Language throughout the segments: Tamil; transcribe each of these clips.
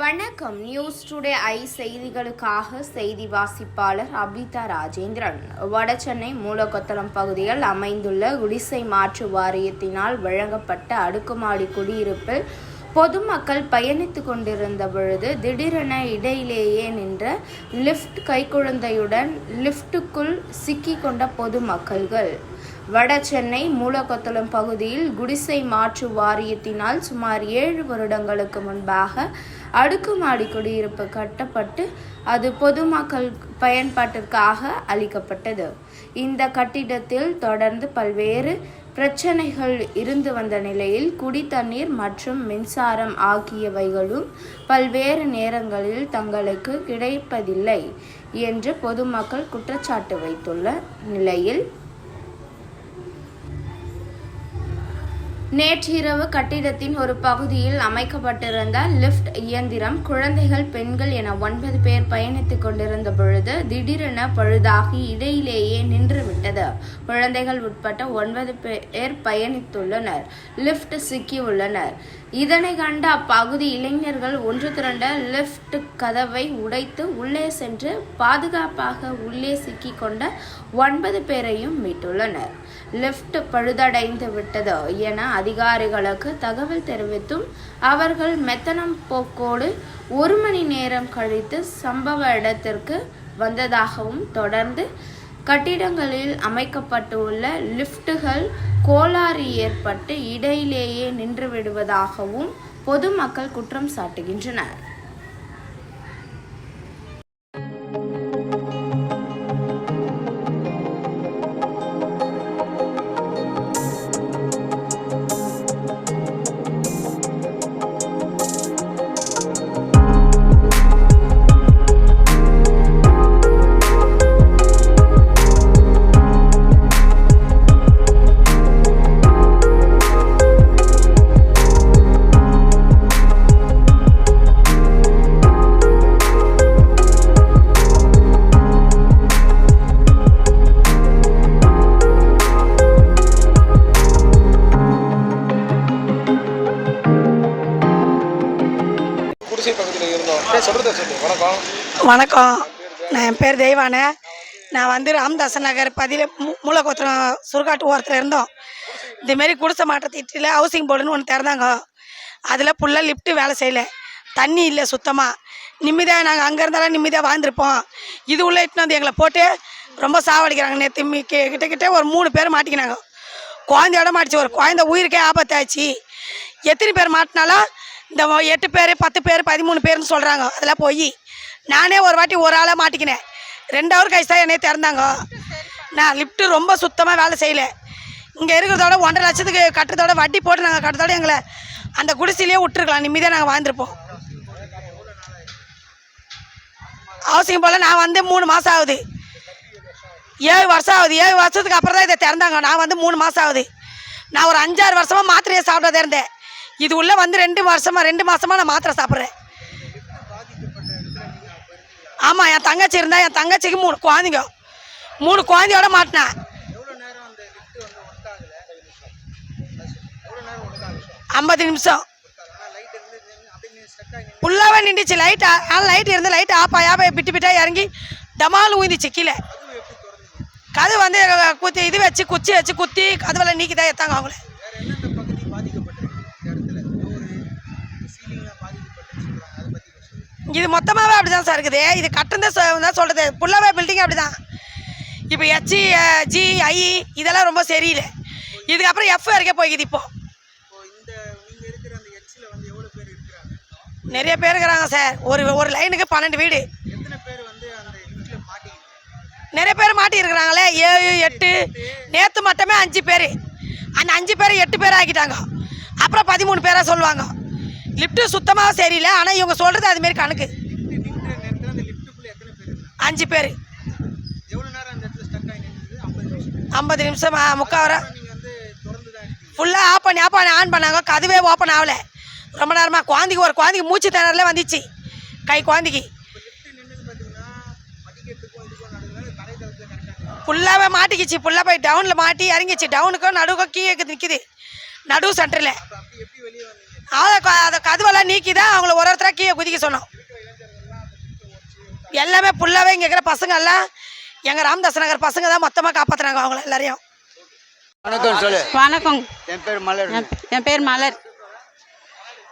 வணக்கம். நியூஸ் டுடே ஐ செய்திகளுக்காக செய்தி வாசிப்பாளர் அபிதா ராஜேந்திரன். வடசென்னை மூலக்கொத்தளம் பகுதியில் அமைந்துள்ள குடிசை மாற்று வாரியத்தினால் வழங்கப்பட்ட அடுக்குமாடி குடியிருப்பில் பொதுமக்கள் பயணித்துக் கொண்டிருந்த பொழுது திடீரென இடையிலேயே நின்ற லிப்ட் கைக்குழந்தையுடன் லிப்டுக்குள் சிக்கிக் கொண்ட பொதுமக்கள்கள். வடசென்னை மூலக்கொத்தளம் பகுதியில் குடிசை மாற்று வாரியத்தினால் சுமார் 7 வருடங்களுக்கு முன்பாக அடுக்குமாடி குடியிருப்பு கட்டப்பட்டு அது பொதுமக்கள் பயன்பாட்டிற்காக அளிக்கப்பட்டது. இந்த கட்டிடத்தில் தொடர்ந்து பல்வேறு பிரச்சனைகள் இருந்து வந்த நிலையில் குடித்தண்ணீர் மற்றும் மின்சாரம் ஆகியவைகளும் பல்வேறு நேரங்களில் தங்களுக்கு கிடைப்பதில்லை என்று பொதுமக்கள் குற்றச்சாட்டு வைத்துள்ள நிலையில் நேற்றிரவு கட்டிடத்தின் ஒரு பகுதியில் அமைக்கப்பட்டிருந்த லிப்ட் இயந்திரம் குழந்தைகள், பெண்கள் என 9 பேர் பயணித்துக் கொண்டிருந்த பொழுது திடீரென பழுதாகி இடையிலேயே நின்றுவிட்டது. குழந்தைகள் உட்பட்ட 9 பேர் பயணித்துள்ளனர். லிப்ட் சிக்கியுள்ளனர். இதனை கண்ட அப்பகுதி இளைஞர்கள் ஒன்று திரண்ட லிப்ட் கதவை உடைத்து உள்ளே சென்று பாதுகாப்பாக உள்ளே சிக்கிக் கொண்ட 9 பேரையும் மீட்டுள்ளனர். லிப்ட் பழுதடைந்து விட்டது என அதிகாரிகளுக்கு தகவல் தெரிவித்தும் அவர்கள் மெத்தனம் போக்கோடு 1 மணி நேரம் கழித்து சம்பவ இடத்திற்கு வந்ததாகவும் தொடர்ந்து கட்டிடங்களில் அமைக்கப்பட்டுள்ள லிப்டுகள் கோளாறு ஏற்பட்டு இடையிலேயே நின்றுவிடுவதாகவும் பொதுமக்கள் குற்றம் சாட்டுகின்றனர். வணக்கம். என் பேர் தெய்வானே. நான் ராமதாசன் நகர் பதியில் மூலக்கொத்தளம் சுருக்காட்டு ஓரத்தில் இருந்தோம். இதுமாரி குடிசை மாற்றத்திட்டில் ஹவுசிங் போர்டுன்னு ஒன்று திறந்தாங்க. அதில் ஃபுல்லாக லிஃப்ட்டு வேலை செய்யலை, தண்ணி இல்லை சுத்தமாக. நிம்மதியாக நாங்கள் அங்கே இருந்தாலும் நிம்மதியாக வாழ்ந்துருப்போம். இது உள்ளே இட்டுன்னு வந்து எங்களை போட்டு ரொம்ப சாவடிக்கிறாங்க. நேற்று கிட்ட ஒரு 3 பேர் மாட்டிக்கினாங்க. குழந்தையோட மாட்டிச்சு. ஒரு குழந்தை உயிருக்கே ஆபத்தாச்சு. எத்தனை பேர் மாட்டினாலும் இந்த 8 பேர் 10 பேர் 13 பேர்னு சொல்கிறாங்க. அதெல்லாம் போய் நானே ஒரு வாட்டி ஒரு ஆளாக மாட்டிக்கினேன். 2 ஹவர் கழிச்சு தான் என்னை திறந்தாங்க. நான் லிஃப்ட்டு ரொம்ப சுத்தமாக வேலை செய்யலை. இங்கே இருக்கிறதோட 1.5 லட்சத்துக்கு கட்டுறதோட வட்டி போட்டு நாங்கள் கட்டுறதோட எங்களை அந்த குடிசையிலே விட்டுருக்கலாம். நிம்மதியாக நாங்கள் வாழ்ந்துருப்போம். ஹவுசிங் போல் நான் 3 மாதம் ஆகுது. 7 வருஷம் ஆகுது. 7 வருஷத்துக்கு அப்புறம் தான் இதை திறந்தாங்க. நான் 3 மாதம் ஆகுது. நான் ஒரு 5-6 வருஷமாக மாத்திரையை சாப்பிட்டதே இருந்தேன். இது உள்ள 2 மாதமாக நான் மாத்திரை சாப்பிட்றேன். ஆமாம், என் தங்கச்சி இருந்தால் என் தங்கச்சிக்கு 3 குழந்தைங்க. 3 குழந்தையோட மாட்டினேன். 50 நிமிஷம் ஃபுல்லாகவே நின்றுச்சு. லைட் இருந்து லைட் ஆப்பாக பிட்டா இறங்கி டமால் ஊந்திச்சு கீழே. கதவு குத்தி இது வச்சு குச்சி வச்சு குத்தி கதவில் நீக்கி தான் எடுத்தாங்க அவங்கள. இது மொத்தமாகவே அப்படி தான் சார் இருக்குது. இது கட்டுறதே தான் சொல்கிறது. ஃபுல்லாகவே பில்டிங் அப்படி தான். இப்போ HG G I இதெல்லாம் ரொம்ப சரியில்லை. இதுக்கப்புறம் F வரைக்கும் போய்க்குது. இப்போ நிறைய பேர் இருக்கிறாங்க சார். ஒரு லைனுக்கு 12 வீடு. நிறைய பேர் மாட்டி இருக்கிறாங்களே. 7 8 நேற்று மட்டுமே 5 பேர். அந்த 5 பேர் 8 பேர் ஆக்கிட்டாங்க. அப்புறம் 13 பேராக சொல்லுவாங்க. லிஃப்ட்டு சுத்தமாக சரியில்லை. ஆனால் இவங்க சொல்கிறது அதுமாரி கணக்கு. 5 பேர் 50 நிமிஷம் 3/4 ஹவர் ஃபுல்லாக ஆன் பண்ணாங்க. கதவே ஓப்பன் ஆகலை ரொம்ப நேரமாக. ஒரு குழந்தைக்கு மூச்சு திணறல வந்துச்சு. குழந்தைக்கு ஃபுல்லாகவே மாட்டிக்கிச்சு. ஃபுல்லாக போய் டவுனில் மாட்டி இறங்கிச்சு. டவுனுக்கும் நடுவுக்கும் கீழே நிற்கிது. நடுவு சென்டரில் அதை கதவெல்லாம் நீக்கி தான் அவங்கள ஒரு ஒருத்தராக கீழே குதிக்க சொன்னோம். எல்லாமே ஃபுல்லாகவே இங்கே இருக்கிற பசங்க எல்லாம் எங்கள் ராமதாஸ் நகர் பசங்க தான் மொத்தமாக காப்பாற்றுறாங்க அவங்கள எல்லாரையும். வணக்கம் சொல்லு. வணக்கம். என் பேர் மலர். என் பேர் மலர்.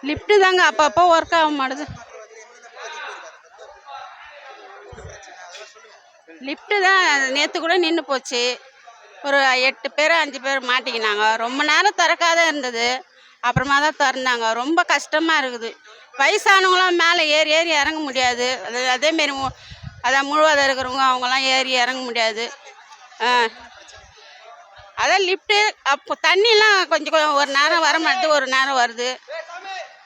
லிஃப்ட்டு தாங்க அப்பப்போ ஒர்க் ஆக மாட்டுது. லிஃப்ட்டு தான் நேற்று கூட நின்று போச்சு. ஒரு 8 பேர் 5 பேர் மாட்டிக்கினாங்க. ரொம்ப நேரம் திறக்காத இருந்தது, அப்புறமா தான் திறந்தாங்க. ரொம்ப கஷ்டமாக இருக்குது. வயசானவங்களாம் மேலே ஏறி ஏறி இறங்க முடியாது. அதேமாரி அதான் முழுவதும் இருக்கிறவங்க அவங்களாம் ஏறி இறங்க முடியாது. அதான் லிஃப்ட்டு அப்போ தண்ணிலாம் கொஞ்சம் ஒரு நேரம் வர மாட்டுது, ஒரு நேரம் வருது,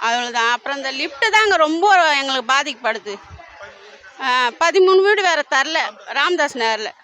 அவ்வளோதான். அப்புறம் இந்த லிஃப்ட்டு தாங்க ரொம்ப எங்களுக்கு பாதிக்கப்படுது. 13 வீடு வேறு தரல ராமதாஸ் நகரில்.